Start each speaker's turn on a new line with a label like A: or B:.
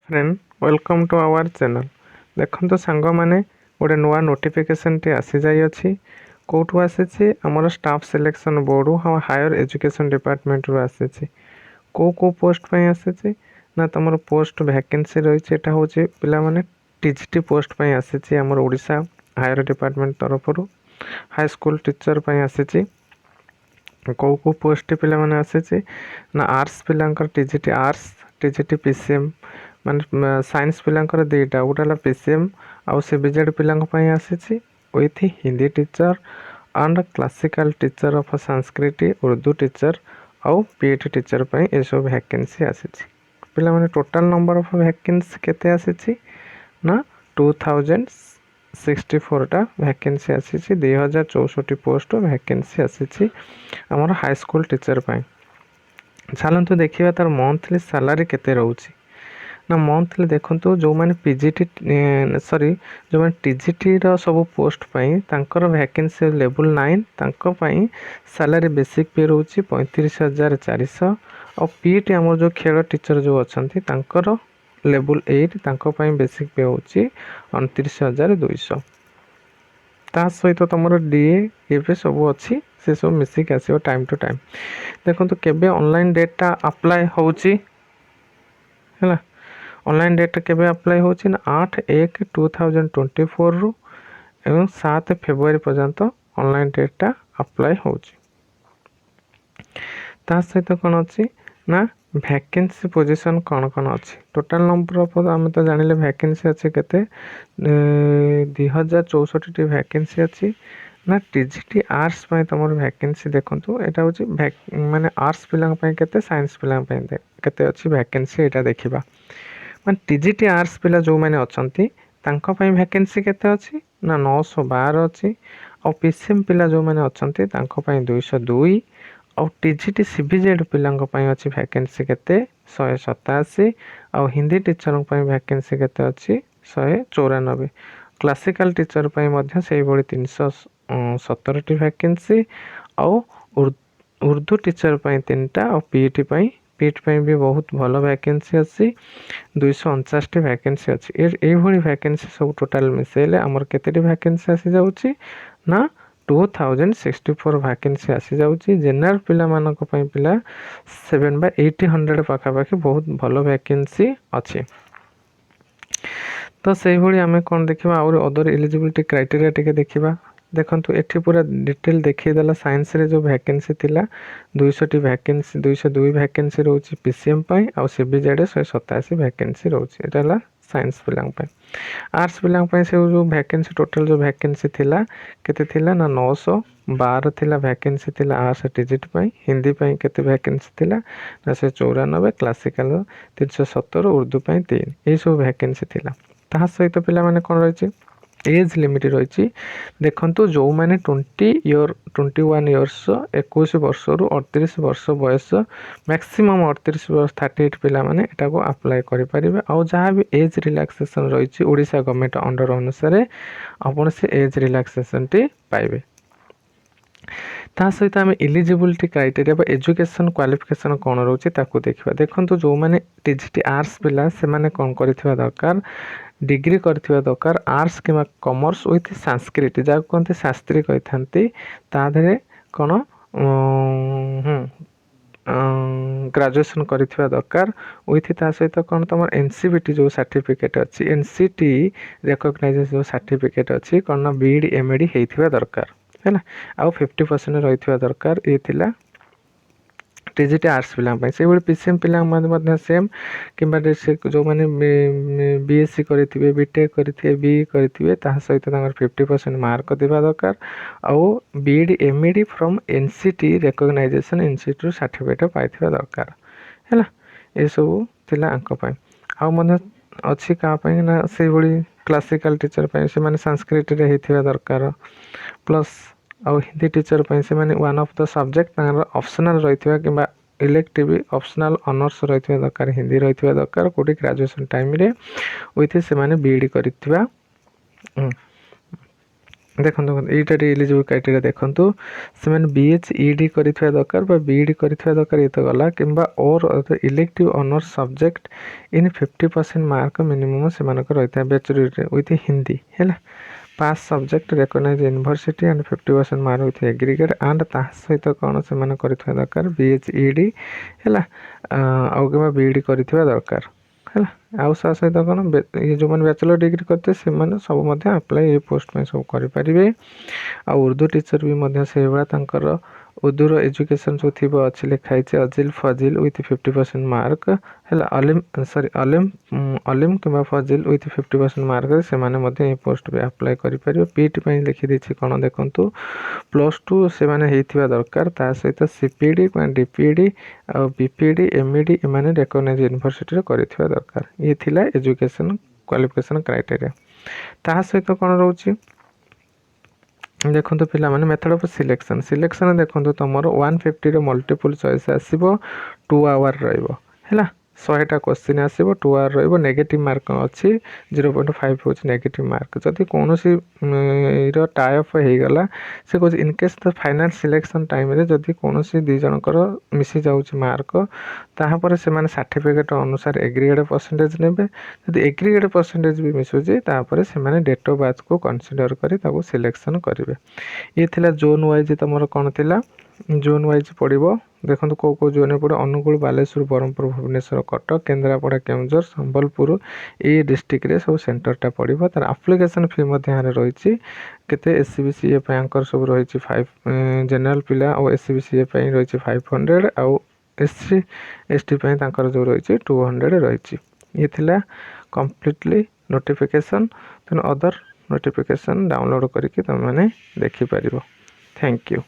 A: Friend welcome to our channel. देखो song मैंने गोटे नुआ नोटिफिकेशन टी आसी जाई अछि कोठु आसी आमर स्टाफ सिलेक्शन बोर्ड हाँ हायर एजुकेशन डिपार्टमेंट रु आसी को पोस्ट पे आसी ना तुम पोस्ट वैकेंसी रही है हूँ पिला माने टीजीटी पोस्ट पे आसी आमर ओडिशा हायर डिपार्टमेंट तरफ हाई स्कूल टीचर पे आसी को पोस्ट पिला माने आसी ना आर्ट्स पिलांकर टीजीटी आर्ट्स टीजीटी पीसीएम माने साइंस पिलांकर दुईटा गोटे है पीसीएम आउ सीबीजेड पिलांई आसी with Hindi teacher and classical teacher of Sanskrit Urdu teacher आउ पीईटी टीचर पे ये सब वैकेंसी आसी पिला माने टोटल नंबर ऑफ वैकेंसी केते आसी ना 2064 टा वैकेंसी आसी 2064 पोस्ट वैकेंसी आसी आमर हाई स्कूल टीचर पे। चलतु देखिए तार मंथली सैलरी केते रोची ना मंथली देखो जो मैंने पीजीटी सॉरी जो मैंने टीजीटी सब पोस्ट पाई तांकर वैकेंसी लेवल 9 तांको पाई सैलरी बेसिक पे रोची 35,400 और पीईटी आमर जो खेल टीचर जो अच्छा तांकर लेवल 8 तांको पाई बेसिक पे होची 29,200 ता सहित तुम डीए ये सब अच्छी से सब मिसिक आसो टाइम टू टाइम। देखो केबे ऑनलाइन डेटा अप्लाई होची है ऑनलाइन डेटा केबे अप्लाई होची ना 8/1/2024 रु एवं 7 फेब्रुआरी पर्यंत ऑनलाइन डेटा अप्लाई होची। ता सहित कौन अच्छी ना वैकेंसी पोजीशन कौन कौन अच्छी टोटाल नंबर ऑफ आम तो जानिले वैकेंसी अच्छी केते 2064 टी वैकेंसी अच्छी ना टीजीटी आर्ट्स पे तुम वैकेंसी देखो एटा होची माने आर्ट्स पिला केते साइंस पिला केते अच्छी वैकेंसी एटा देखिबा माने टीजीटी आर्ट्स पिला जो मैंने अच्छी तांको पई वैकेंसी केते अच्छी ना 912 अच्छी और पीसीएम पिला जो मैंने अच्छी तांको पई 202 और टीजीटी सीबीजेड पिलांको पई अच्छी वैकेंसी केते 187 और हिंदी टीचर पई वैकेंसी केते अच्छी 194 क्लासिकल टीचर पई मध्य सेही बड़ी 317 टी वैकेंसी और उर्दू टीचर पई 3टा और पीईटी पई भी बहुत भल वैकेंसी अच्छी 249 टी वैकेंसी अच्छी ये वैकेंसी सब टोटाल मिसेले आमर केते वैकेंसी आसी जाउची ना 2064 वैकेंसी आसी जाउची जनरल पिला मानक पई पिला 7/800 पाखापाखि बहुत भल वैकेंसी अच्छी। तो से भाई आम कौन देखा और अदर एलिजिबिलिटी क्राइटेरिया टिके देखा देखो ये पूरा डिटेल देखीदेला साइंस रे जो वैकेंसी थिला 200 टी वैकेंसी 202 वैकेंसी रोची पीसीएम पाई और सीबीजेड 187 वैकेंसी रोची एटा ला साइंस पिलांग पे। आर्ट्स पिलांग पे से जो वैकेंसी टोटल जो वैकेंसी थिला केते थिला ना 912 थिला वैकेंसी थिला आर्ट्स टीजीटी पे हिंदी पे केते वैकेंसी थिला ना 194 क्लासिकल 317 उर्दू पे 3 ये सब वैकेंसी थिला ता सहित पिला माने कोन रहिछि एज लिमिट रही देखो जो मैंने 21 इयर्स 21 वर्ष रु 38 वर्ष बयस मैक्सिमम 38 वर्ष 38 पिला माने एटा को अप्लाई करें आउ जहाँ भी एज रिलैक्सेशन रही ओडिशा गवर्नमेंट अंडर अनुसार आपण से एज रिलैक्सेशन टी पाइबे। ता सहित आम एलिजिबिलिटी क्राइटेरिया एजुकेशन क्वालिफिकेशन कौन रोचे ताकू देखा देखो जो मैंने टीजीटी आर्ट्स पिला से माने कौन करथिबा दरकार डिग्री करथिबा दरकार आर्ट्स किंवा कॉमर्स विथ संस्कृत जहाँ कहते शास्त्री कही था कौन ग्रेजुएशन करथिबा दरकार विथ ता सहित कौन तुम एनसीबीटी जो सर्टिफिकेट अच्छी एनसीटी रिकॉग्नाइज जो सर्टिफिकेट अच्छी कौन ना बीईडी एमईडी होइथिबा दरकार है आउ 50% रही दरकार ये थिला टीजीटी आर्ट्स पिला से पीसीएम पिला सेम कि जो मैंने बीएससी करेंगे बीटेक करेंगे बीई करेंगे सहित 50% मार्क देवा दरकार आउ BEd MEd from NCT recognisation institute certificate पाइथिबा दरकार है ये सब थिला आंक पई आउ अच्छी क्या ना से भली क्लासिकल टीचर पे से माने संस्कृत रे हेथिबा दरकार प्लस आउ हिंदी टीचर पे से माने one of the subject optional रही कि इलेक्टिव ऑप्शनल ऑनर्स रही दरकार हिंदी रही दरकार कोटी ग्रेजुएशन टाइम रे विथ से माने बीईडी करथिबा ଦେଖନ୍ତୁ ଏଇଟା ଏଲିଜିବଲ୍ କ୍ରାଇଟେରିଆ ଦେଖନ୍ତୁ ସେମାନେ BHED କରିଥିବା ଦରକାର ବା BED କରିଥିବା ଦରକାର ଇଏ ତ ଗଲା କିମ୍ବା or elective honours subject in 50% mark minimum ସେମାନଙ୍କର ରହିଥାଏ ବ୍ୟାଚଲରରେ ୱିଥ୍ ହିନ୍ଦୀ ହେଲା pass subject recognise university and 50% mark with aggregate and ତା ସହିତ କ'ଣ ସେମାନେ କରିଥିବା ଦରକାର BHED ହେଲା ଆଉ କିମ୍ବା BED କରିଥିବା ଦରକାର ହେଲା ଆଉ ତା ସହିତ କ'ଣ ଇଏ ଯେଉଁମାନେ ବ୍ୟାଚଲର ଡିଗ୍ରୀ କରିଥିବେ ସେମାନେ ସବୁ ମଧ୍ୟ ଆପ୍ଲାଏ ଏ ପୋଷ୍ଟ ପାଇଁ ସବୁ କରିପାରିବେ ଆଉ ଉର୍ଦ୍ଦୁ ଟିଚର ବି ମଧ୍ୟ ସେଇଭଳିଆ ତାଙ୍କର ଉର୍ଦ୍ଦୁର ଏଜୁକେସନ୍ ଯେଉଁ ଥିବ ଅଛି ଲେଖା ହେଇଛି ଅଜିଲ୍ ଫଜିଲ୍ ୱିଥ୍ 50% ମାର୍କ ହେଲା ଅଲିମ୍ କିମ୍ବା ଫଜିଲ୍ ୱିଥ୍ 50% ମାର୍କରେ ସେମାନେ ମଧ୍ୟ ଏ ପୋଷ୍ଟ ବି ଆପ୍ଲାଏ କରିପାରିବେ PET ପାଇଁ ଲେଖିଦେଇଛି କ'ଣ ଦେଖନ୍ତୁ +2 ସେମାନେ ହେଇଥିବା ଦରକାର ତା ସହିତ CPD କିମ୍ବା DPED ଆଉ BPED MED ଏମାନେ ରେକଗ୍ନାଇଜ୍ ୟୁନିଭର୍ସିଟିରେ କରିଥିବା ଦରକାର ଇଏ ଥିଲା ଏଜୁକେସନ୍ କ୍ୱାଲିଫିକେସନ୍ କ୍ରାଇଟେରିଆ ତାହା ସହିତ କ'ଣ ରହୁଛି ଦେଖନ୍ତୁ ପିଲାମାନେ ମେଥଡ଼ ଅଫ୍ ସିଲେକ୍ସନ୍ ଦେଖନ୍ତୁ ତୁମର 150ର ମଲ୍ଟିପୁଲ୍ ଚଏସ୍ ଆସିବ 2 ଆୱାର ରହିବ ହେଲା 100ଟା କ୍ୱେଶ୍ଚିନ୍ ଆସିବ 2 ଆୱାର ରହିବ ନେଗେଟିଭ୍ ମାର୍କ ଅଛି 0.5 ହେଉଛି ନେଗେଟିଭ୍ ମାର୍କ ଯଦି କୌଣସି ର ଟାଇଅପ୍ ହେଇଗଲା ସେ କହୁଛି ଇନକେସ୍ ଦ ଫାଇନାଲ୍ ସିଲେକ୍ସନ୍ ଟାଇମ୍ରେ ଯଦି କୌଣସି ଦୁଇ ଜଣଙ୍କର ମିଶିଯାଉଛି ମାର୍କ ତାପରେ ସେମାନେ ସାର୍ଟିଫିକେଟ୍ ଅନୁସାରେ ଏଗ୍ରିଗେଟ୍ ପରସେଣ୍ଟେଜ୍ ନେବେ ଯଦି ଏଗ୍ରିଗେଟ୍ ପରସେଣ୍ଟେଜ୍ ବି ମିଶୁଛି ତାପରେ ସେମାନେ ଡେଟ୍ ଅଫ୍ ବାର୍ଥକୁ କନସିଡର୍ କରି ତାକୁ ସିଲେକ୍ସନ୍ କରିବେ ଇଏ ଥିଲା ଜୋନ୍ ୱାଇଜ୍ ତୁମର କ'ଣ ଥିଲା ଜୋନ୍ ୱାଇଜ୍ ପଡ଼ିବ ଦେଖନ୍ତୁ କେଉଁ ଜୋନ୍ରେ ପଡ଼ିବ ଅନୁଗୁଳ ବାଲେଶ୍ୱର ବ୍ରହ୍ମପୁର ଭୁବନେଶ୍ୱର କଟକ କେନ୍ଦ୍ରାପଡ଼ା କେଉଁଝର ସମ୍ବଲପୁର ଏଇ ଡିଷ୍ଟ୍ରିକ୍ଟରେ ସବୁ ସେଣ୍ଟରଟା ପଡ଼ିବ ତାର ଆପ୍ଲିକେସନ୍ ଫି ମଧ୍ୟ ଏହାର ରହିଛି କେତେ SCBCA ପାଇଁ ଆଙ୍କର ସବୁ ରହିଛି 5 ଜେନେରାଲ ପିଲା ଆଉ SCBCA ପାଇଁ ରହିଛି 500 ଆଉ SC ST ପାଇଁ ତାଙ୍କର ଯେଉଁ ରହିଛି 200 ରହିଛି ଇଏ ଥିଲା କମ୍ପ୍ଲିଟଲି ନୋଟିଫିକେସନ୍ ତେଣୁ ଅଦର ନୋଟିଫିକେସନ୍ ଡାଉନଲୋଡ଼୍ କରିକି ତୁମେମାନେ ଦେଖିପାରିବ ଥ୍ୟାଙ୍କ ୟୁ